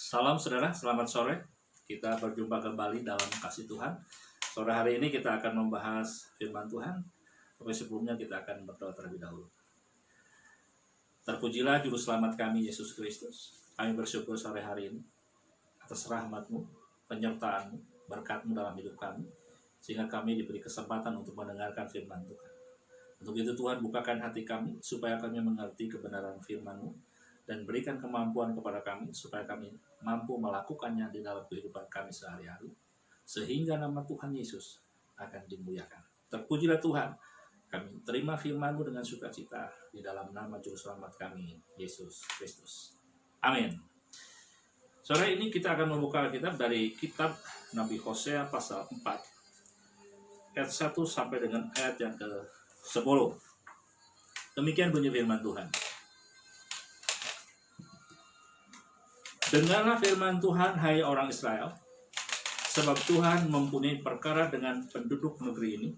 Salam saudara, selamat sore. Kita berjumpa kembali dalam kasih Tuhan. Sore hari ini kita akan membahas firman Tuhan. Tapi sebelumnya kita akan berdoa terlebih dahulu. Terpujilah Juru Selamat kami, Yesus Kristus. Kami bersyukur sore hari ini atas rahmat-Mu, penyertaan-Mu, berkat-Mu dalam hidup kami, sehingga kami diberi kesempatan untuk mendengarkan firman Tuhan. Untuk itu Tuhan, bukakan hati kami supaya kami mengerti kebenaran firman-Mu, dan berikan kemampuan kepada kami supaya kami mampu melakukannya di dalam kehidupan kami sehari-hari, sehingga nama Tuhan Yesus akan dimuliakan. Terpujilah Tuhan, kami terima firman-Mu dengan sukacita di dalam nama Juru Selamat kami, Yesus Kristus. Amin. Sore ini kita akan membuka kitab dari kitab Nabi Hosea pasal 4, ayat 1 sampai dengan ayat yang ke-10. Demikian bunyi firman Tuhan. Dengarlah firman Tuhan, hai orang Israel, sebab Tuhan mempunyai perkara dengan penduduk negeri ini,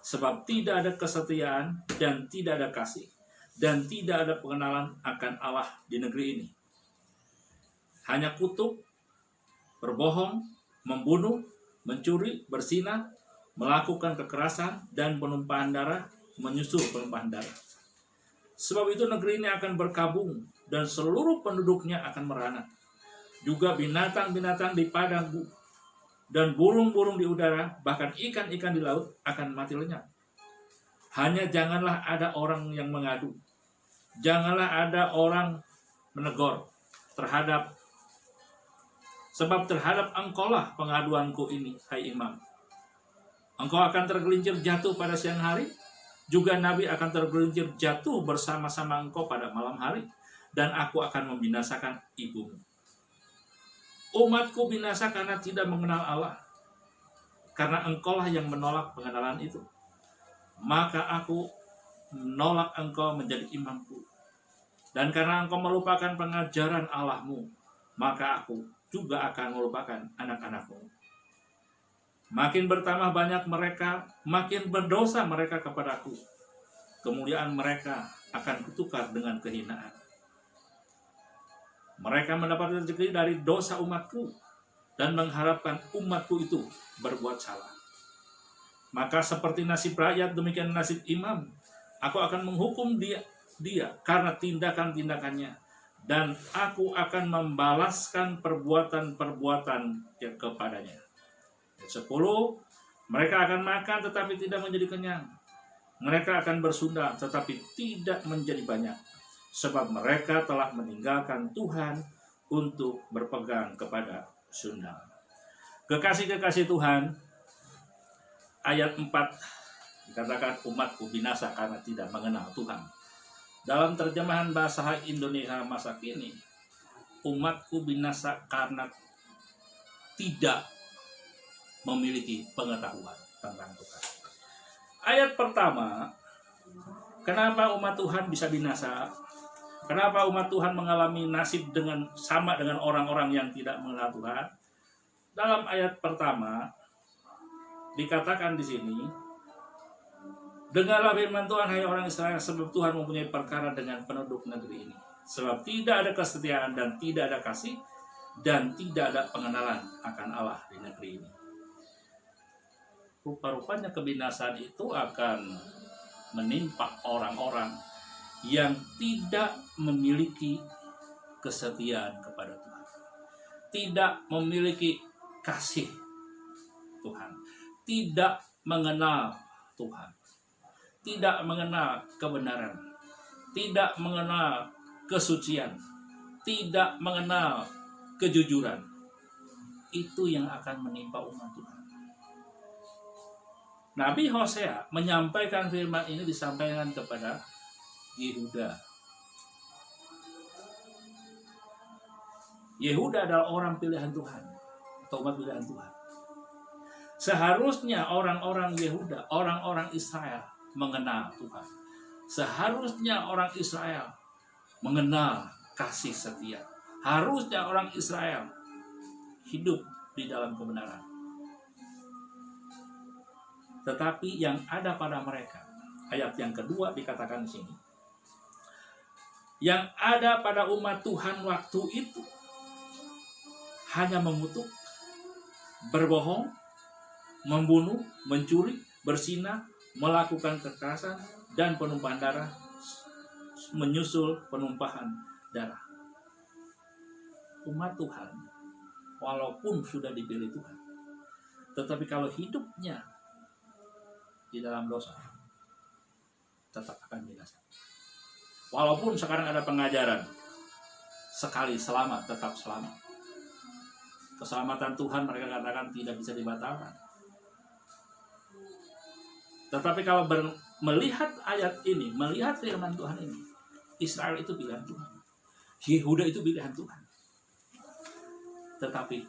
sebab tidak ada kesetiaan dan tidak ada kasih, dan tidak ada pengenalan akan Allah di negeri ini. Hanya kutuk, berbohong, membunuh, mencuri, berzina, melakukan kekerasan, dan penumpahan darah, menyusul penumpahan darah. Sebab itu negeri ini akan berkabung, dan seluruh penduduknya akan merana. Juga binatang-binatang di padang dan burung-burung di udara, bahkan ikan-ikan di laut akan mati lenyap. Hanya janganlah ada orang yang mengadu. Janganlah ada orang menegur sebab terhadap engkaulah pengaduanku ini, hai imam. Engkau akan tergelincir jatuh pada siang hari, juga nabi akan tergelincir jatuh bersama-sama engkau pada malam hari, dan aku akan membinasakan ibumu. Umatku binasa karena tidak mengenal Allah, karena engkaulah yang menolak pengenalan itu. Maka aku menolak engkau menjadi imamku, dan karena engkau melupakan pengajaran Allahmu, maka aku juga akan melupakan anak-anakmu. Makin bertambah banyak mereka, makin berdosa mereka kepadaku. Kemuliaan mereka akan kutukar dengan kehinaan. Mereka mendapat rezeki dari dosa umatku, dan mengharapkan umatku itu berbuat salah. Maka seperti nasib rakyat, demikian nasib imam. Aku akan menghukum dia karena tindakan-tindakannya, dan aku akan membalaskan perbuatan-perbuatan kepadanya. 10. Mereka akan makan tetapi tidak menjadi kenyang. Mereka akan bersunda tetapi tidak menjadi banyak. Sebab mereka telah meninggalkan Tuhan untuk berpegang kepada sundal. Kekasih-kekasih Tuhan, ayat 4 dikatakan umatku binasa karena tidak mengenal Tuhan. Dalam terjemahan bahasa Indonesia masa kini, umatku binasa karena tidak memiliki pengetahuan tentang Tuhan. Ayat pertama, kenapa umat Tuhan bisa binasa? Kenapa umat Tuhan mengalami nasib sama dengan orang-orang yang tidak mengenal Tuhan? Dalam ayat pertama dikatakan di sini, dengarlah firman Tuhan, hai orang Israel, sebab Tuhan mempunyai perkara dengan penduduk negeri ini. Sebab tidak ada kesetiaan dan tidak ada kasih, dan tidak ada pengenalan akan Allah di negeri ini. Rupa-rupanya kebinasaan itu akan menimpa orang-orang yang tidak memiliki kesetiaan kepada Tuhan, tidak memiliki kasih Tuhan, tidak mengenal Tuhan, tidak mengenal kebenaran, tidak mengenal kesucian, tidak mengenal kejujuran. Itu yang akan menimpa umat Tuhan. Nabi Hosea menyampaikan firman ini disampaikan kepada Yehuda. Yehuda adalah orang pilihan Tuhan, atau umat pilihan Tuhan. Seharusnya orang-orang Yehuda, orang-orang Israel mengenal Tuhan. Seharusnya orang Israel mengenal kasih setia. Harusnya orang Israel hidup di dalam kebenaran. Tetapi yang ada pada mereka, ayat yang kedua dikatakan di sini, yang ada pada umat Tuhan waktu itu hanya mengutuk, berbohong, membunuh, mencuri, berzina, melakukan kekerasan, dan penumpahan darah, menyusul penumpahan darah. Umat Tuhan, walaupun sudah dipilih Tuhan, tetapi kalau hidupnya di dalam dosa, tetap akan binasa. Walaupun sekarang ada pengajaran, sekali selamat, tetap selamat. Keselamatan Tuhan mereka katakan tidak bisa dibatalkan. Tetapi kalau melihat ayat ini, melihat firman Tuhan ini, Israel itu pilihan Tuhan, Yehuda itu pilihan Tuhan, tetapi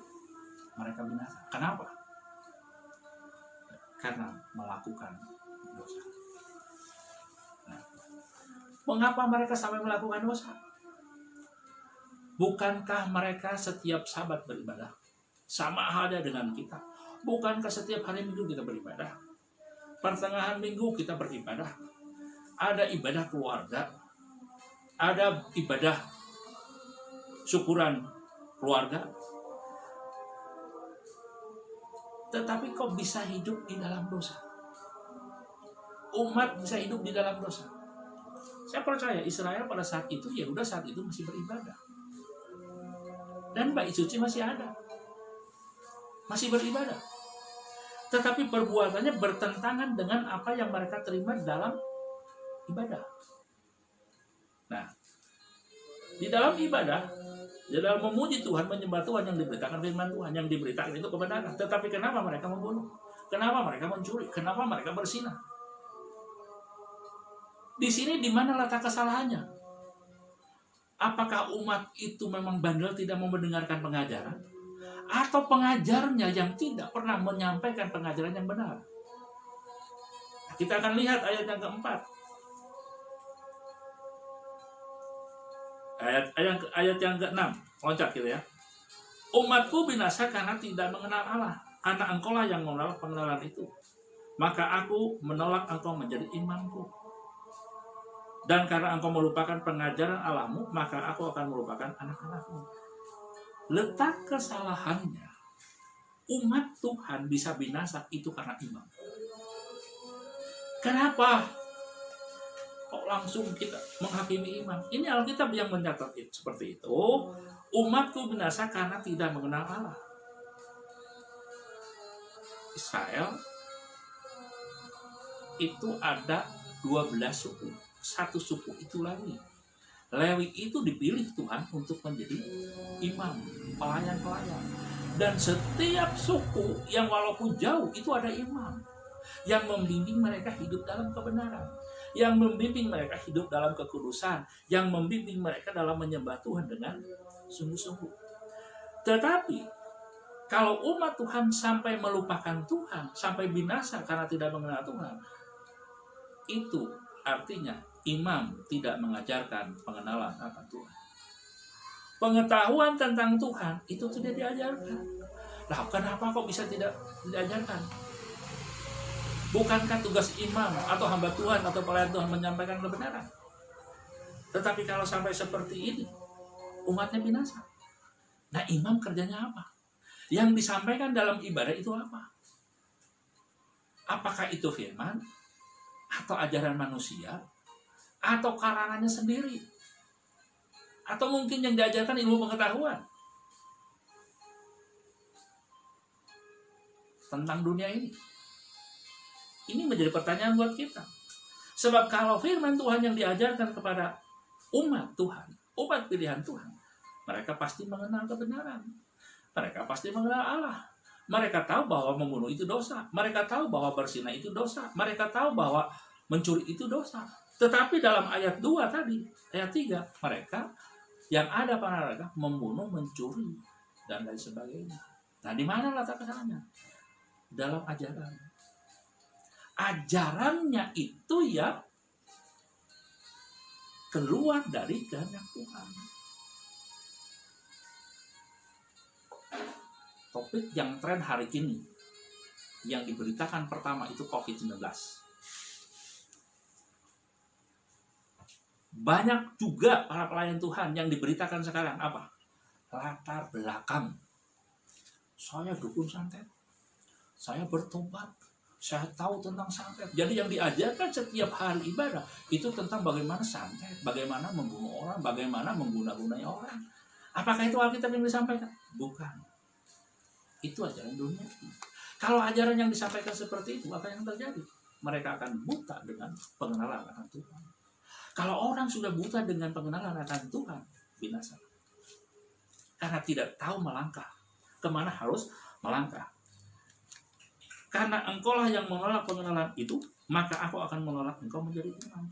mereka binasa. Kenapa? Karena melakukan dosa. Nah, mengapa mereka sampai melakukan dosa? Bukankah mereka setiap Sabat beribadah? Sama halnya dengan kita. Bukankah setiap hari Minggu kita beribadah? Pertengahan minggu kita beribadah. Ada ibadah keluarga. Ada ibadah syukuran keluarga. Tetapi kok bisa hidup di dalam dosa? Umat bisa hidup di dalam dosa. Saya percaya Israel pada saat itu, Yehuda saat itu masih beribadah. Dan bait suci masih ada. Masih beribadah. Tetapi perbuatannya bertentangan dengan apa yang mereka terima dalam ibadah. Nah, di dalam ibadah, di dalam memuji Tuhan, menyembah Tuhan, yang diberitakan firman Tuhan, yang diberitakan itu kebenaran. Tetapi kenapa mereka membunuh? Kenapa mereka mencuri? Kenapa mereka berzinah? Di sini di mana letak kesalahannya? Apakah umat itu memang bandel, tidak mau mendengarkan pengajaran? Atau pengajarnya yang tidak pernah menyampaikan pengajaran yang benar? Nah, kita akan lihat ayat yang keempat. Ayat yang ke-6. Loncat gitu ya. Umatku binasa karena tidak mengenal Allah. Karena engkaulah yang menolak pengenalan itu. Maka aku menolak engkau menjadi imamku. Dan karena engkau melupakan pengajaran Allahmu, maka aku akan melupakan anak-anakmu. Letak kesalahannya, umat Tuhan bisa binasa itu karena imam. Kenapa kok langsung kita menghakimi imam? Ini Alkitab yang mencatat seperti itu. Umatku binasa karena tidak mengenal Allah. Israel itu ada 12 suku. Satu suku itu Lewi. Lewi itu dipilih Tuhan untuk menjadi imam, pelayan-pelayan. Dan setiap suku yang walaupun jauh itu ada imam yang membimbing mereka hidup dalam kebenaran, yang membimbing mereka hidup dalam kekudusan, yang membimbing mereka dalam menyembah Tuhan dengan sungguh-sungguh. Tetapi kalau umat Tuhan sampai melupakan Tuhan, sampai binasa karena tidak mengenal Tuhan, itu artinya imam tidak mengajarkan pengenalan akan Tuhan. Pengetahuan tentang Tuhan itu tidak diajarkan. Nah, kenapa kok bisa tidak diajarkan? Bukankah tugas imam atau hamba Tuhan atau pelayan Tuhan menyampaikan kebenaran? Tetapi kalau sampai seperti ini, umatnya binasa. Nah, imam kerjanya apa? Yang disampaikan dalam ibadah itu apa? Apakah itu firman? Atau ajaran manusia? Atau karangannya sendiri? Atau mungkin yang diajarkan ilmu pengetahuan tentang dunia ini? Ini menjadi pertanyaan buat kita. Sebab kalau firman Tuhan yang diajarkan kepada umat Tuhan, umat pilihan Tuhan, mereka pasti mengenal kebenaran. Mereka pasti mengenal Allah. Mereka tahu bahwa membunuh itu dosa. Mereka tahu bahwa berzina itu dosa. Mereka tahu bahwa mencuri itu dosa. Tetapi dalam ayat 2 tadi, ayat 3, mereka yang ada pada mereka membunuh, mencuri, dan lain sebagainya. Nah, di mana letak kesalahannya? Dalam ajaran. Ajarannya itu ya keluar dari kehendak Tuhan. Topik yang tren hari ini yang diberitakan pertama itu COVID-19. Banyak juga para pelayan Tuhan yang diberitakan sekarang apa? Latar belakang Saya dukun santet, saya bertobat, saya tahu tentang santet. Jadi yang diajarkan setiap hari ibadah itu tentang bagaimana santet, bagaimana membunuh orang, bagaimana mengguna-gunai orang. Apakah itu Alkitab yang disampaikan? Bukan. Itu ajaran dunia. Kalau ajaran yang disampaikan seperti itu, apa yang terjadi? Mereka akan buta dengan pengenalan akan Tuhan. Kalau orang sudah buta dengan pengenalan akan Tuhan, binasa. Karena tidak tahu melangkah. Kemana harus melangkah. Karena engkaulah yang menolak pengenalan itu, maka aku akan menolak engkau menjadi imam.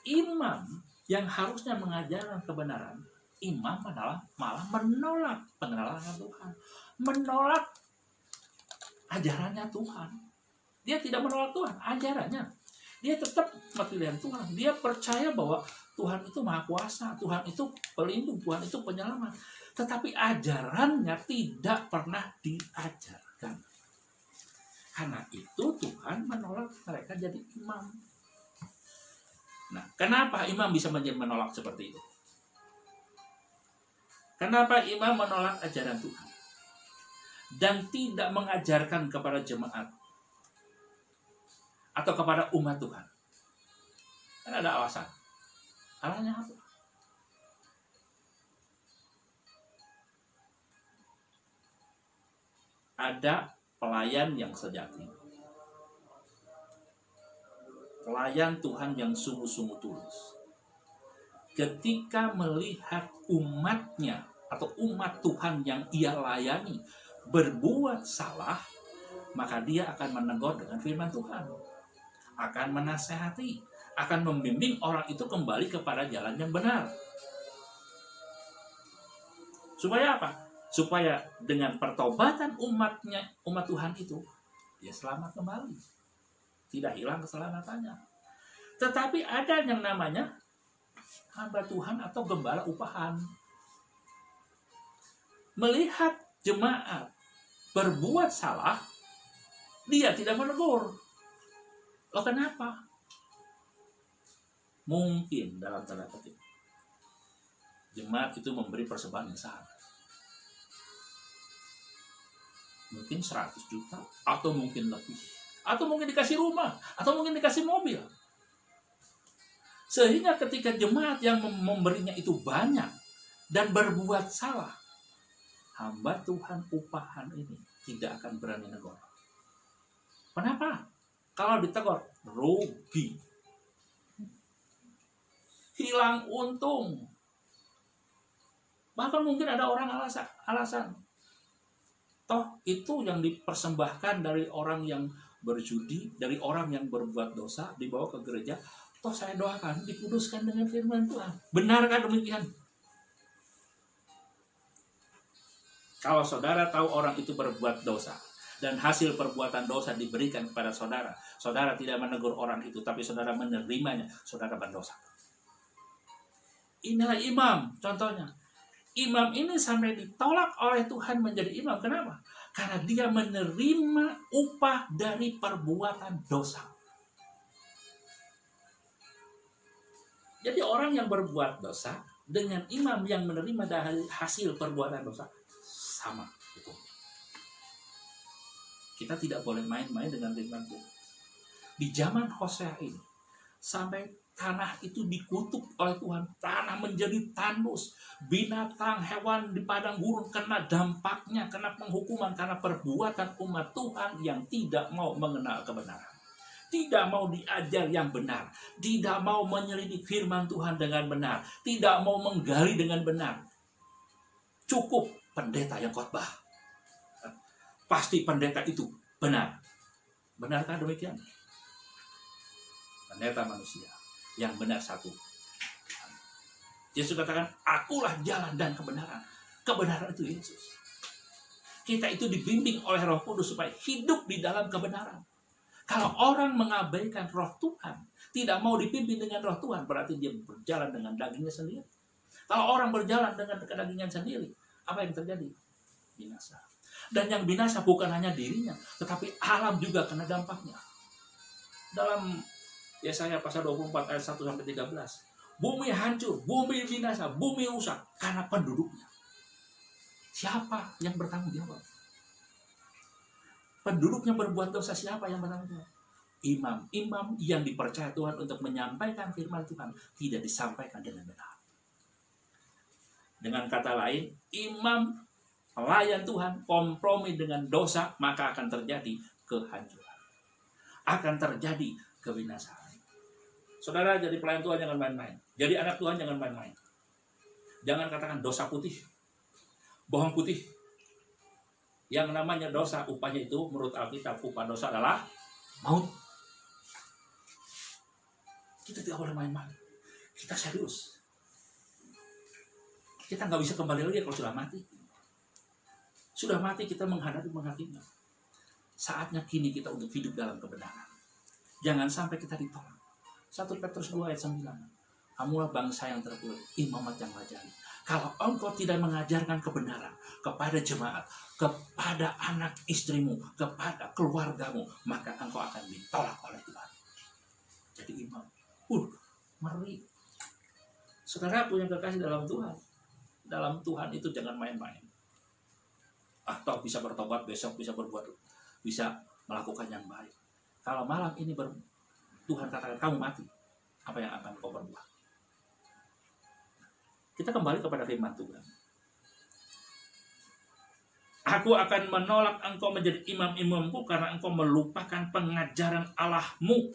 Imam yang harusnya mengajarkan kebenaran, imam adalah malah menolak pengenalan Tuhan. Menolak ajarannya Tuhan. Dia tidak menolak Tuhan, ajarannya. Dia tetap pilihan Tuhan. Dia percaya bahwa Tuhan itu maha kuasa, Tuhan itu pelindung, Tuhan itu penyelamat. Tetapi ajarannya tidak pernah diajarkan. Karena itu Tuhan menolak mereka jadi imam. Nah, kenapa imam bisa menolak seperti itu? Kenapa imam menolak ajaran Tuhan? Dan tidak mengajarkan kepada jemaat atau kepada umat Tuhan? Kan ada alasan. Alasannya apa? Ada pelayan yang sejati. Pelayan Tuhan yang sungguh-sungguh tulus. Ketika melihat umatnya atau umat Tuhan yang ia layani berbuat salah, maka dia akan menegur dengan firman Tuhan. Akan menasehati, akan membimbing orang itu kembali kepada jalan yang benar. Supaya apa? Supaya dengan pertobatan umat Tuhan itu, dia selamat kembali. Tidak hilang keselamatannya. Tetapi ada yang namanya hamba Tuhan atau gembala upahan. Melihat jemaat berbuat salah, dia tidak menegur. Loh kenapa? Mungkin dalam tanda petik jemaat itu memberi persembahan yang salah. Mungkin 100 juta, atau mungkin lebih. Atau mungkin dikasih rumah, atau mungkin dikasih mobil. Sehingga ketika jemaat yang memberinya itu banyak dan berbuat salah, hamba Tuhan upahan ini tidak akan berani negur. Kenapa? Kalau ditegur, rugi. Hilang untung. Bahkan mungkin ada orang alasan. Toh itu yang dipersembahkan dari orang yang berjudi, dari orang yang berbuat dosa, dibawa ke gereja. Toh saya doakan, dikuduskan dengan firman Tuhan. Benarkah demikian? Kalau saudara tahu orang itu berbuat dosa, dan hasil perbuatan dosa diberikan kepada saudara, saudara tidak menegur orang itu, tapi saudara menerimanya, saudara berdosa. Inilah imam, contohnya. Imam ini sampai ditolak oleh Tuhan menjadi imam. Kenapa? Karena dia menerima upah dari perbuatan dosa. Jadi orang yang berbuat dosa dengan imam yang menerima dari hasil perbuatan dosa sama hukumnya. Kita tidak boleh main-main dengan firman Tuhan. Di zaman Hosea ini sampai tanah itu dikutuk oleh Tuhan. Tanah menjadi tandus. Binatang, hewan di padang gurun kena dampaknya, kena penghukuman karena perbuatan umat Tuhan yang tidak mau mengenal kebenaran. Tidak mau diajar yang benar. Tidak mau menyelidiki firman Tuhan dengan benar. Tidak mau menggali dengan benar. Cukup pendeta yang khotbah. Pasti pendeta itu benar. Benarkah demikian? Pendeta manusia yang benar satu. Yesus katakan, akulah jalan dan kebenaran. Kebenaran itu Yesus. Kita itu dibimbing oleh Roh Kudus supaya hidup di dalam kebenaran. Kalau orang mengabaikan Roh Tuhan, tidak mau dipimpin dengan Roh Tuhan, berarti dia berjalan dengan dagingnya sendiri. Kalau orang berjalan dengan dagingnya sendiri, apa yang terjadi? Binasa. Dan yang binasa bukan hanya dirinya, tetapi alam juga kena dampaknya. Dalam Yesaya pasal 24 ayat 1-13. Bumi hancur, bumi binasa, bumi rusak karena penduduknya. Siapa yang bertanggung jawab? Penduduknya berbuat dosa, siapa yang bertanggung jawab? Imam. Imam yang dipercaya Tuhan untuk menyampaikan firman Tuhan tidak disampaikan dengan benar. Dengan kata lain, imam pelayan Tuhan kompromi dengan dosa, maka akan terjadi kehancuran. Akan terjadi kebinasaan. Saudara, jadi pelayan Tuhan jangan main-main. Jadi anak Tuhan jangan main-main. Jangan katakan dosa putih, bohong putih. Yang namanya dosa, upahnya itu menurut Alkitab, upah dosa adalah maut. Kita tidak boleh main-main. Kita serius. Kita nggak bisa kembali lagi kalau sudah mati. Sudah mati kita menghadapi menghakimi. Saatnya kini kita untuk hidup dalam kebenaran. Jangan sampai kita ditolak. 1 Petrus 2 ayat 9. Kamulah bangsa yang terpilih, imamat yang rajani. Kalau engkau tidak mengajarkan kebenaran kepada jemaat, kepada anak istrimu, kepada keluargamu, maka engkau akan ditolak oleh Tuhan. Jadi imam. Ngeri. Saudara punya kekasih dalam Tuhan. Dalam Tuhan itu jangan main-main. Atau bisa bertobat besok, bisa berbuat, bisa melakukan yang baik. Kalau malam ini Tuhan katakan kamu mati, apa yang akan kau berbuat? Kita kembali kepada firman Tuhan. Aku akan menolak engkau menjadi imam-imamku karena engkau melupakan pengajaran Allahmu.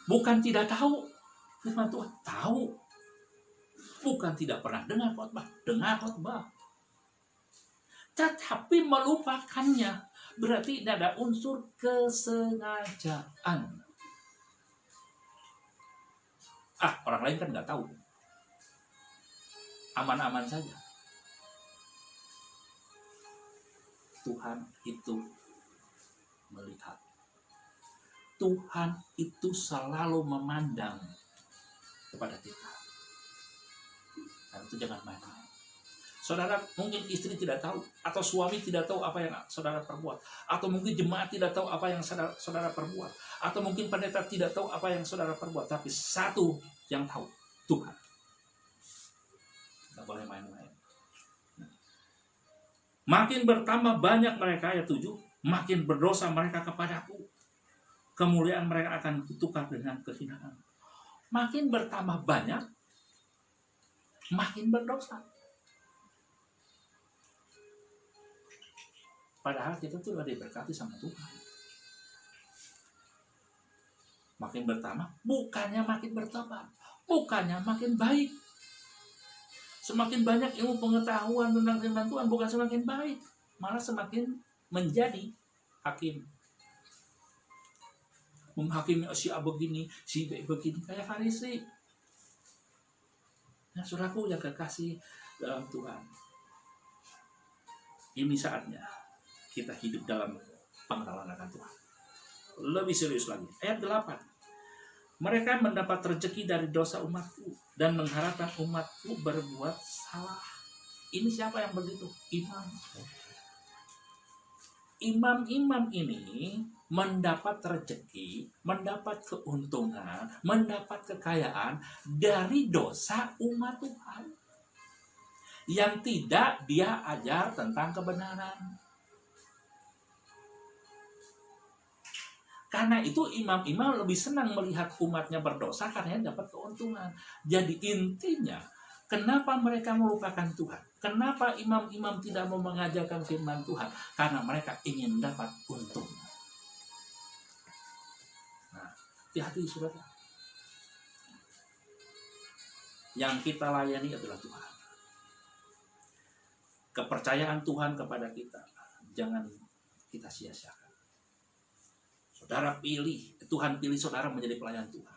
Bukan tidak tahu firman Tuhan, tahu. Bukan tidak pernah dengar khotbah. Tetapi melupakannya, berarti ada unsur kesengajaan. Orang lain kan nggak tahu. Aman-aman saja. Tuhan itu melihat. Tuhan itu selalu memandang kepada kita. Dan itu jangan main-main. Saudara, mungkin istri tidak tahu, atau suami tidak tahu apa yang saudara perbuat, atau mungkin jemaat tidak tahu apa yang saudara perbuat, atau mungkin pendeta tidak tahu apa yang saudara perbuat, tapi satu yang tahu, Tuhan. Tidak boleh main-main. Makin bertambah banyak mereka, ayat 7, makin berdosa mereka kepadaku. Kemuliaan mereka akan kutukar dengan kehinaan. Makin bertambah banyak, makin berdosa. Padahal kita tuh udah diberkati sama Tuhan. Makin bertambah, bukannya makin bertobat, bukannya makin baik. Semakin banyak ilmu pengetahuan tentang firman Tuhan, bukan semakin baik, malah semakin menjadi hakim. Menghakimi si A begini, si B begini, kayak Farisi. Nah, saudaraku yang kekasih dalam Tuhan, ini saatnya kita hidup dalam pengenalan akan Tuhan. Lebih serius lagi. Ayat 8. Mereka mendapat rezeki dari dosa umatku dan mengharapkan umatku berbuat salah. Ini siapa yang begitu? Imam. Imam-imam ini mendapat rezeki, mendapat keuntungan, mendapat kekayaan dari dosa umat Tuhan. Yang tidak dia ajar tentang kebenaran. Karena itu imam-imam lebih senang melihat umatnya berdosa karena dapat keuntungan. Jadi intinya, kenapa mereka melupakan Tuhan? Kenapa imam-imam tidak mau mengajarkan firman Tuhan? Karena mereka ingin dapat untung. Nah, hati-hati saudara. Yang kita layani adalah Tuhan. Kepercayaan Tuhan kepada kita, jangan kita sia-siakan. Saudara Tuhan pilih saudara menjadi pelayan Tuhan.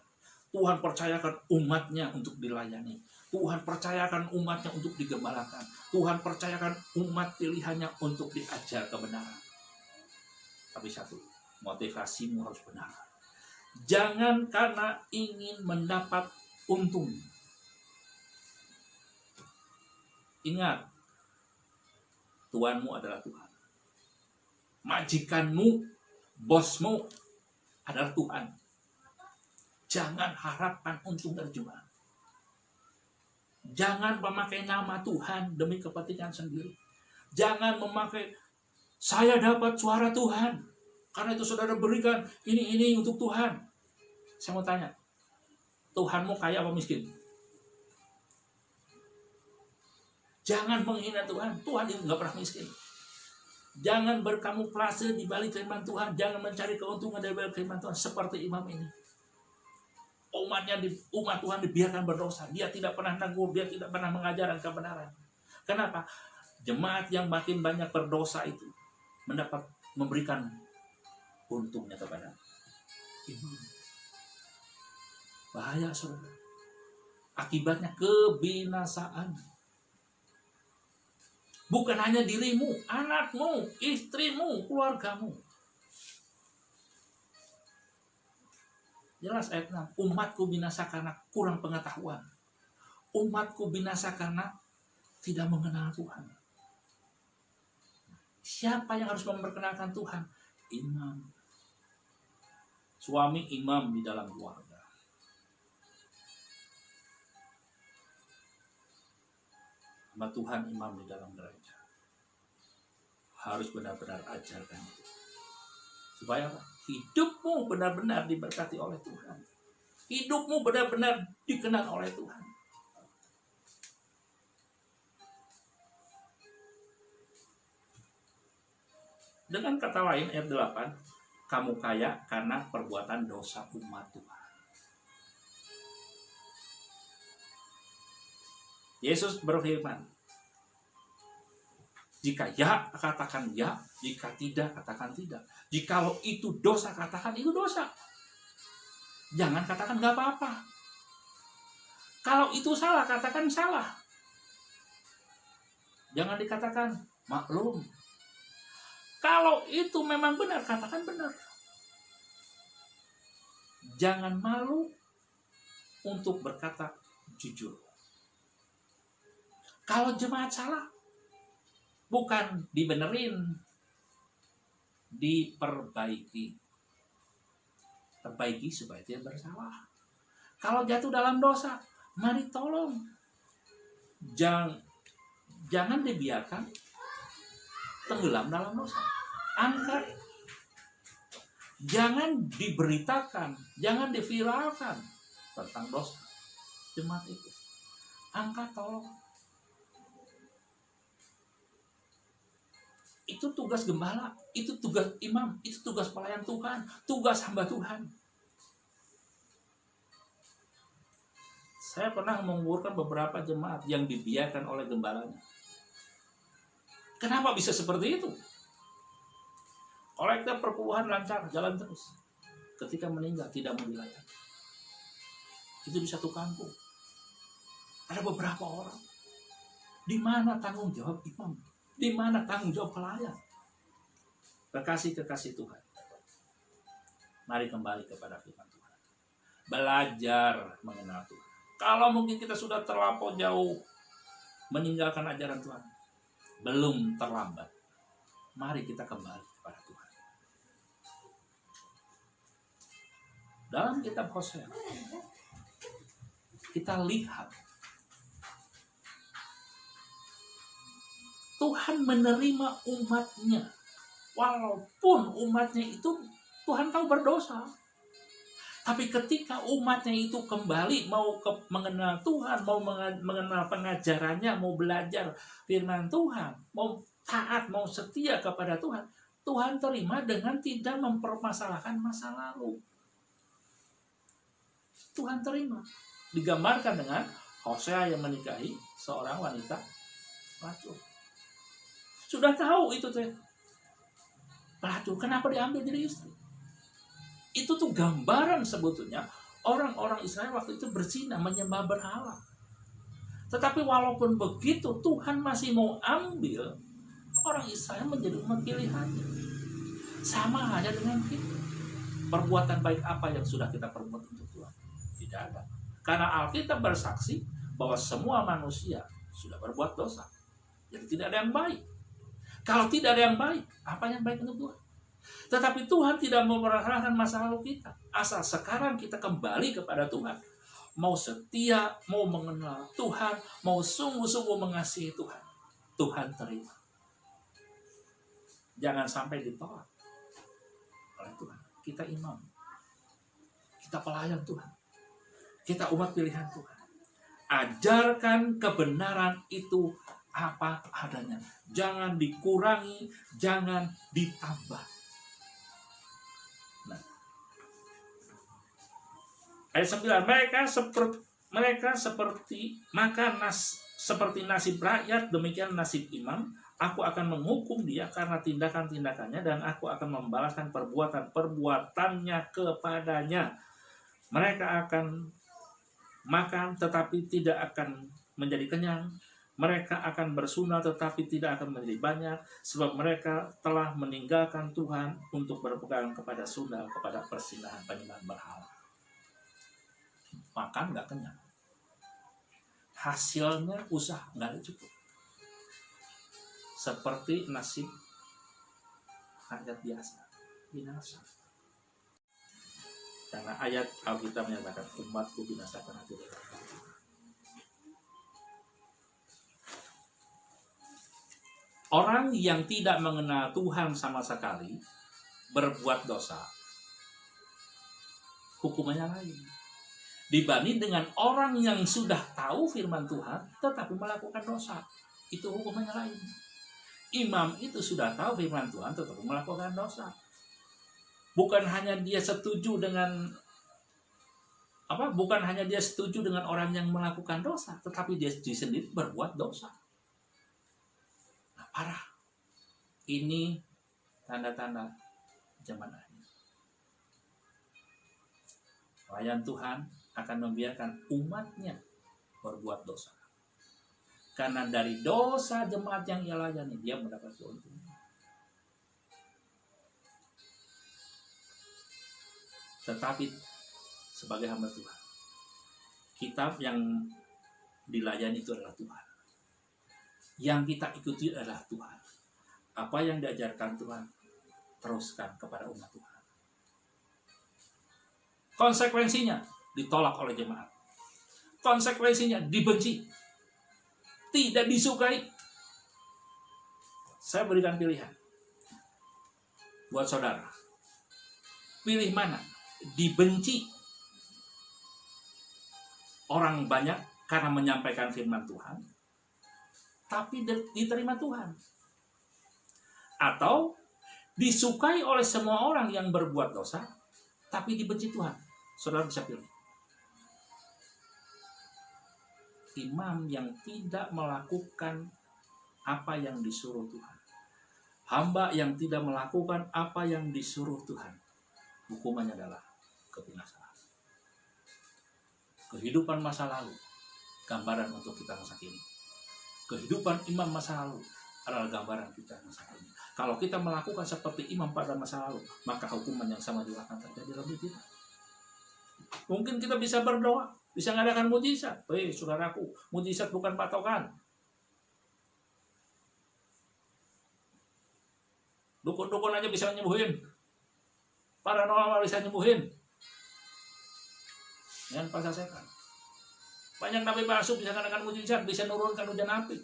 Tuhan percayakan umatnya untuk dilayani. Tuhan percayakan umatnya untuk digembalakan. Tuhan percayakan umat pilihannya untuk diajar kebenaran. Tapi satu, motivasimu harus benar. Jangan karena ingin mendapat untung. Ingat, Tuhanmu adalah Tuhan. Majikanmu, bosmu adalah Tuhan. Jangan harapkan untung dari jemaat. Jangan memakai nama Tuhan demi kepentingan sendiri. Jangan memakai Saya dapat suara Tuhan. Karena itu saudara berikan ini untuk Tuhan. Saya mau tanya, Tuhanmu kaya apa miskin? Jangan menghina Tuhan. Tuhan itu nggak pernah miskin. Jangan berkamuflase di balik firman Tuhan. Jangan mencari keuntungan dari balik firman Tuhan. Seperti imam ini. Umat Tuhan dibiarkan berdosa. Dia tidak pernah negur. Dia tidak pernah mengajarkan kebenaran. Kenapa? Jemaat yang makin banyak berdosa itu memberikan untungnya kepada imam. Bahaya, saudara. Akibatnya kebinasaan. Bukan hanya dirimu, anakmu, istrimu, keluargamu. Jelas ayat 6. Umatku binasa karena kurang pengetahuan. Umatku binasa karena tidak mengenal Tuhan. Siapa yang harus memperkenalkan Tuhan? Imam. Suami imam di dalam keluarga. Hamba Tuhan imam di dalam gereja. Harus benar-benar ajarkan itu. Supaya apa? Hidupmu benar-benar diberkati oleh Tuhan. Hidupmu benar-benar dikenal oleh Tuhan. Dengan kata lain ayat 8, kamu kaya karena perbuatan dosa umat Tuhan. Yesus berfirman, jika ya, katakan ya. Jika tidak, katakan tidak. Jikalau itu dosa, katakan itu dosa. Jangan katakan gak apa-apa. Kalau itu salah, katakan salah. Jangan dikatakan maklum. Kalau itu memang benar, katakan benar. Jangan malu untuk berkata jujur. Kalau jemaat salah, bukan dibenerin, diperbaiki. Perbaiki supaya dia bersalah. Kalau jatuh dalam dosa, mari tolong. Jangan dibiarkan tenggelam dalam dosa. Angkat. Jangan diberitakan, jangan diviralkan tentang dosa jemaat itu. Angkat, tolong. Itu tugas gembala, itu tugas imam, itu tugas pelayan Tuhan, tugas hamba Tuhan. Saya pernah menguburkan beberapa jemaat yang dibiarkan oleh gembalanya. Kenapa bisa seperti itu? Kolektor perpuluhan lancar, jalan terus. Ketika meninggal tidak mau dilayani. Itu di satu kampung. Ada beberapa orang. Di mana tanggung jawab imam? Di mana tanggung jawab pelayan? Kekasih-kekasih Tuhan. Mari kembali kepada firman Tuhan. Belajar mengenal Tuhan. Kalau mungkin kita sudah terlampau jauh meninggalkan ajaran Tuhan, belum terlambat. Mari kita kembali kepada Tuhan. Dalam kitab Hosea, kita lihat Tuhan menerima umatnya. Walaupun umatnya itu Tuhan tahu berdosa. Tapi ketika umatnya itu kembali mau mengenal Tuhan, mau mengenal pengajarannya, mau belajar firman Tuhan, mau taat, mau setia kepada Tuhan, Tuhan terima dengan tidak mempermasalahkan masa lalu. Tuhan terima. Digambarkan dengan Hosea yang menikahi seorang wanita pelacur. Sudah tahu itu teh. Pelacur, kenapa diambil jadi istri? Itu tuh gambaran sebetulnya orang-orang Israel waktu itu berzina, menyembah berhala. Tetapi walaupun begitu, Tuhan masih mau ambil orang Israel menjadi umat pilihannya. Sama halnya dengan kita. Perbuatan baik apa yang sudah kita perbuat untuk Tuhan? Tidak ada. Karena Alkitab bersaksi bahwa semua manusia sudah berbuat dosa. Jadi tidak ada yang baik. Kalau tidak ada yang baik, apa yang baik untuk Tuhan? Tetapi Tuhan tidak memperhatikan masa lalu kita. Asal sekarang kita kembali kepada Tuhan. Mau setia, mau mengenal Tuhan, mau sungguh-sungguh mengasihi Tuhan. Tuhan terima. jangan sampai ditolak oleh Tuhan. Kita imam, kita pelayan Tuhan, kita umat pilihan Tuhan. Ajarkan kebenaran itu apa adanya. Jangan dikurangi, jangan ditambah. Nah, ayat 9, mereka seperti seperti nasib rakyat, demikian nasib imam. Aku akan menghukum dia karena tindakan-tindakannya, dan aku akan membalaskan perbuatan-perbuatannya kepadanya. Mereka akan makan tetapi tidak akan menjadi kenyang. Mereka akan bersunat tetapi tidak akan menjadi banyak, sebab mereka telah meninggalkan Tuhan untuk berpegang kepada sundal, kepada persinahan penyembahan berhala. Makan nggak kenyang. Hasilnya usaha nggak ada cukup. Seperti nasib rakyat biasa, binasa. Karena ayat Alkitab menyatakan umatku binasa karena tidak tahu. Orang yang tidak mengenal Tuhan sama sekali berbuat dosa, hukumannya lain dibanding dengan orang yang sudah tahu firman Tuhan tetapi melakukan dosa. Itu hukumannya lain. Imam itu sudah tahu firman Tuhan tetapi melakukan dosa. Bukan hanya dia setuju dengan orang yang melakukan dosa, tetapi dia sendiri berbuat dosa. Nah, parah. Ini tanda-tanda zaman akhir. Pelayan Tuhan akan membiarkan umatnya berbuat dosa. Karena dari dosa jemaat yang ia layani, dia mendapat keuntungan. Tetapi sebagai hamba Tuhan, kitab yang dilayani itu adalah Tuhan. Yang kita ikuti adalah Tuhan. Apa yang diajarkan Tuhan, teruskan kepada umat Tuhan. Konsekuensinya ditolak oleh jemaat. Konsekuensinya dibenci, tidak disukai. Saya berikan pilihan buat saudara. Pilih mana? Dibenci orang banyak karena menyampaikan firman Tuhan, tapi diterima Tuhan. Atau disukai oleh semua orang yang berbuat dosa, tapi dibenci Tuhan. Saudara bisa pilih. Imam yang tidak melakukan apa yang disuruh Tuhan, hamba yang tidak melakukan apa yang disuruh Tuhan, hukumannya adalah kebinasaan. Kehidupan masa lalu, gambaran untuk kita masa kini. Kehidupan imam masa lalu adalah gambaran kita masa kini. Kalau kita melakukan seperti imam pada masa lalu, maka hukuman yang sama juga akan terjadi dalam hidup kita. Mungkin kita bisa berdoa, bisa mengadakan mujizat. Saudaraku, mujizat bukan patokan. Dukun-dukun aja bisa nyembuhin. Paranormal bisa nyembuhin. Dengan pasal setan. Banyak nabi palsu bisa mengadakan mujizat, bisa nurunkan hujan api.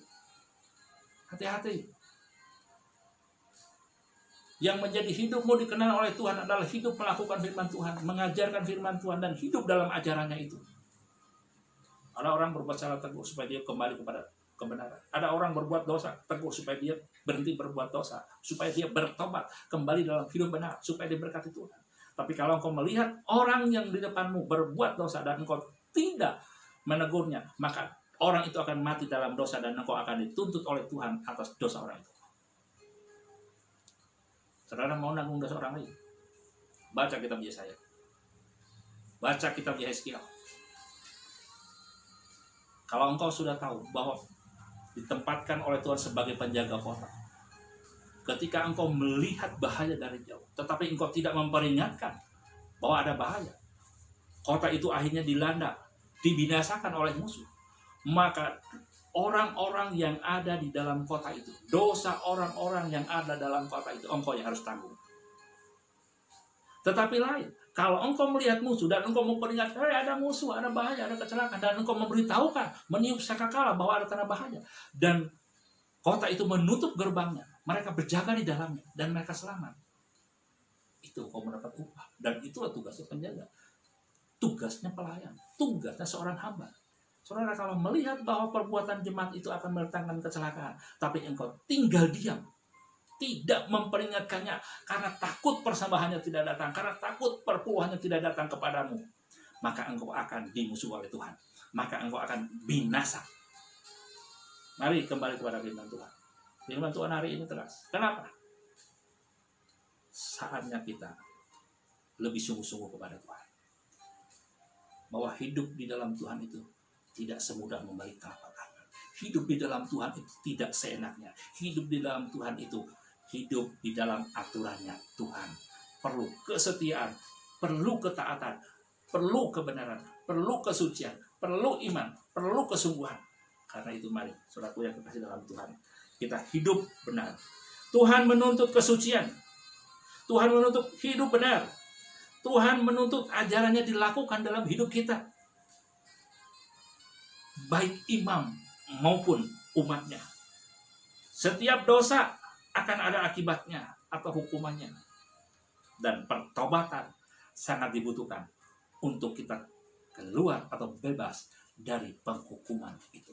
Hati-hati. Yang menjadi hidupmu dikenal oleh Tuhan adalah hidup melakukan firman Tuhan, mengajarkan firman Tuhan, dan hidup dalam ajarannya itu. Ada orang berbuat salah teguh supaya dia kembali kepada kebenaran. Ada orang berbuat dosa teguh supaya dia berhenti berbuat dosa, supaya dia bertobat, kembali dalam hidup benar, supaya diberkati Tuhan. Tapi kalau engkau melihat orang yang di depanmu berbuat dosa dan engkau tidak menegurnya, maka orang itu akan mati dalam dosa dan engkau akan dituntut oleh Tuhan atas dosa orang itu. Saudara mau nanggung dosa orang lain? Baca kitab Yesaya. Baca kitab Yehezkiel. Kalau engkau sudah tahu bahwa ditempatkan oleh Tuhan sebagai penjaga kota, ketika engkau melihat bahaya dari jauh, tetapi engkau tidak memperingatkan bahwa ada bahaya, kota itu akhirnya dilanda, dibinasakan oleh musuh, maka orang-orang yang ada di dalam kota itu, dosa orang-orang yang ada dalam kota itu, engkau yang harus tanggung. Tetapi lain, kalau engkau melihat musuh dan engkau memperingatkan, ada musuh, ada bahaya, ada kecelakaan, dan engkau memberitahukan, meniup sangkakala bahwa ada tanda bahaya, dan kota itu menutup gerbangnya, mereka berjaga di dalamnya, dan mereka selamat. Itu kau mendapat upah. Dan itulah tugasnya penjaga. Tugasnya pelayan. Tugasnya seorang hamba. Saudara, kalau melihat bahwa perbuatan jemaat itu akan mendatangkan kecelakaan, tapi engkau tinggal diam, tidak memperingatkannya, karena takut persembahannya tidak datang, karena takut perpuluhannya tidak datang kepadamu, maka engkau akan dimusuhi oleh Tuhan. Maka engkau akan binasa. Mari kembali kepada firman Tuhan. Firman Tuhan hari ini tegas. Kenapa? Saatnya kita lebih sungguh-sungguh kepada Tuhan. Bahwa hidup di dalam Tuhan itu tidak semudah membalik telapak tangan. Hidup di dalam Tuhan itu tidak seenaknya. Hidup di dalam Tuhan itu hidup di dalam aturannya Tuhan. Perlu kesetiaan, perlu ketaatan, perlu kebenaran, perlu kesucian, perlu iman, perlu kesungguhan. Karena itu mari, saudaraku yang kekasih dalam Tuhan, kita hidup benar. Tuhan menuntut kesucian. Tuhan menuntut hidup benar. Tuhan menuntut ajarannya dilakukan dalam hidup kita. Baik imam maupun umatnya. Setiap dosa akan ada akibatnya atau hukumannya. Dan pertobatan sangat dibutuhkan untuk kita keluar atau bebas dari penghukuman itu.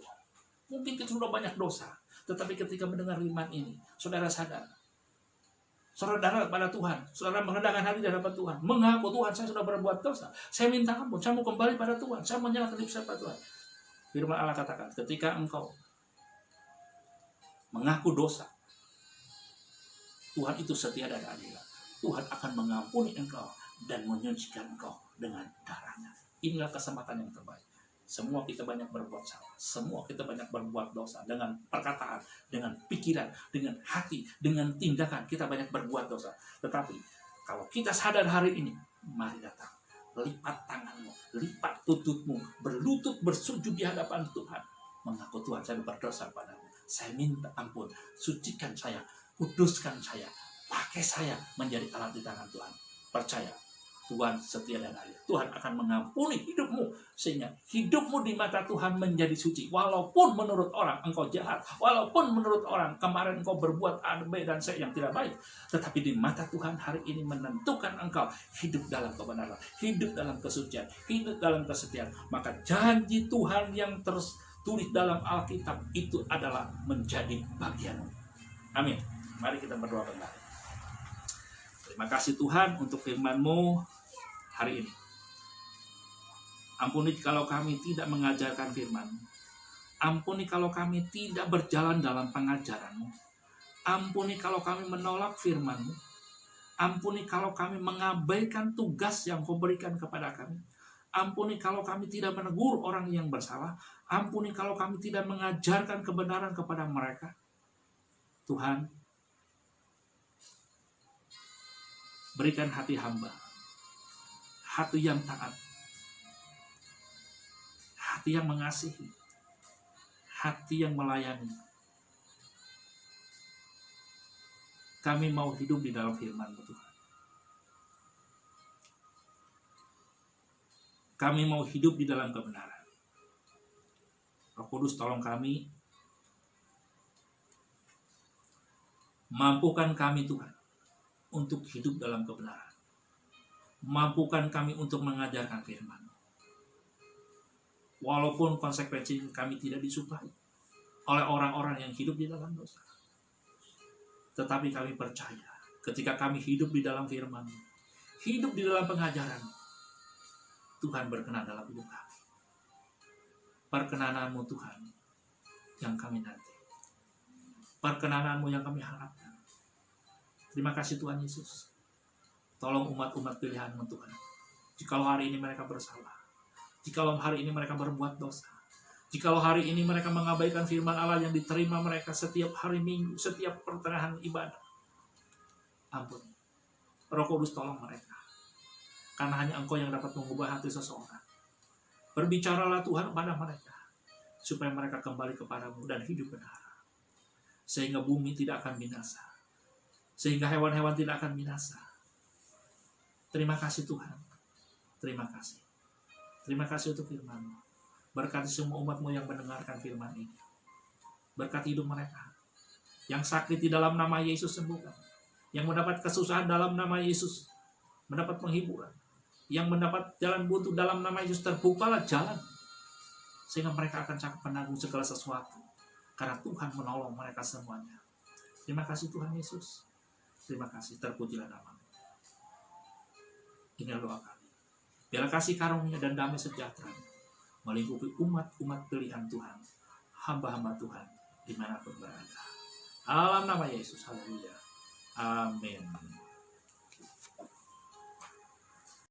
Mungkin kita sudah banyak dosa, tetapi ketika mendengar firman ini, saudara sadar. Saudara pada Tuhan, saudara merendahkan hati di hadapan Tuhan, mengaku, Tuhan, saya sudah berbuat dosa, saya minta ampun, saya mau kembali pada Tuhan, saya menyerahkan hidup saya pada Tuhan. Firman Allah katakan, ketika engkau mengaku dosa, Tuhan itu setia dan adil. Tuhan akan mengampuni engkau dan menyucikan engkau dengan darahnya. Inilah kesempatan yang terbaik. Semua kita banyak berbuat salah. Semua kita banyak berbuat dosa. Dengan perkataan, dengan pikiran, dengan hati, dengan tindakan. Kita banyak berbuat dosa. Tetapi kalau kita sadar hari ini, mari datang. Lipat tanganmu, lipat tututmu, berlutut bersujud di hadapan Tuhan. Mengaku, Tuhan, saya berdosa padamu. Saya minta ampun. Sucikan saya, kuduskan saya. Pakai saya menjadi alat di tangan Tuhan. Percaya, Tuhan setia dan adil. Tuhan akan mengampuni hidupmu, sehingga hidupmu di mata Tuhan menjadi suci. Walaupun menurut orang engkau jahat, walaupun menurut orang kemarin engkau berbuat A, B, dan C yang tidak baik, tetapi di mata Tuhan hari ini menentukan engkau hidup dalam kebenaran, hidup dalam kesucian, hidup dalam kesetiaan. Maka janji Tuhan yang tertulis dalam Alkitab itu adalah menjadi bagianmu. Amin. Mari kita berdoa kembali. Terima kasih Tuhan untuk firman-Mu hari ini. Ampuni kalau kami tidak mengajarkan firman. Ampuni kalau kami tidak berjalan dalam pengajaran-Mu. Ampuni kalau kami menolak firman-Mu. Ampuni kalau kami mengabaikan tugas yang Kau berikan kepada kami. Ampuni kalau kami tidak menegur orang yang bersalah. Ampuni kalau kami tidak mengajarkan kebenaran kepada mereka. Tuhan, berikan hati hamba, hati yang taat, hati yang mengasihi, hati yang melayani. Kami mau hidup di dalam firman-Mu, Tuhan. Kami mau hidup di dalam kebenaran. Roh Kudus, tolong kami, mampukan kami Tuhan untuk hidup dalam kebenaran. Mampukan kami untuk mengajarkan firman. Walaupun konsekuensi kami tidak disukai oleh orang-orang yang hidup di dalam dosa. Tetapi kami percaya ketika kami hidup di dalam firman, hidup di dalam pengajaran, Tuhan berkenan dalam hidup kami. Perkenanan-Mu Tuhan yang kami nanti. Perkenanan-Mu yang kami harapkan. Terima kasih Tuhan Yesus. Tolong umat-umat pilihan-Mu Tuhan. Jikalau hari ini mereka bersalah, jikalau hari ini mereka berbuat dosa, jikalau hari ini mereka mengabaikan firman Allah yang diterima mereka setiap hari Minggu, setiap pertengahan ibadah, ampun. Roh Kudus tolong mereka. Karena hanya Engkau yang dapat mengubah hati seseorang. Berbicaralah Tuhan kepada mereka, supaya mereka kembali kepadamu dan hidup benar. Sehingga bumi tidak akan binasa. Sehingga hewan-hewan tidak akan binasa. Terima kasih Tuhan. Terima kasih. Terima kasih untuk firman-Mu. Berkati semua umat-Mu yang mendengarkan firman ini. Berkati hidup mereka. Yang sakit di dalam nama Yesus sembuhkan. Yang mendapat kesusahan dalam nama Yesus mendapat penghiburan. Yang mendapat jalan buntu dalam nama Yesus terbukalah jalan. Sehingga mereka akan cakap menanggung segala sesuatu. Karena Tuhan menolong mereka semuanya. Terima kasih Tuhan Yesus. Terima kasih, terpujilah nama-Mu. Inilah doa kami. Biarlah kasih karunia dan damai sejahtera melingkupi umat-umat pilihan Tuhan, hamba-hamba Tuhan dimanapun berada. Dalam nama Yesus, haleluya. Amin.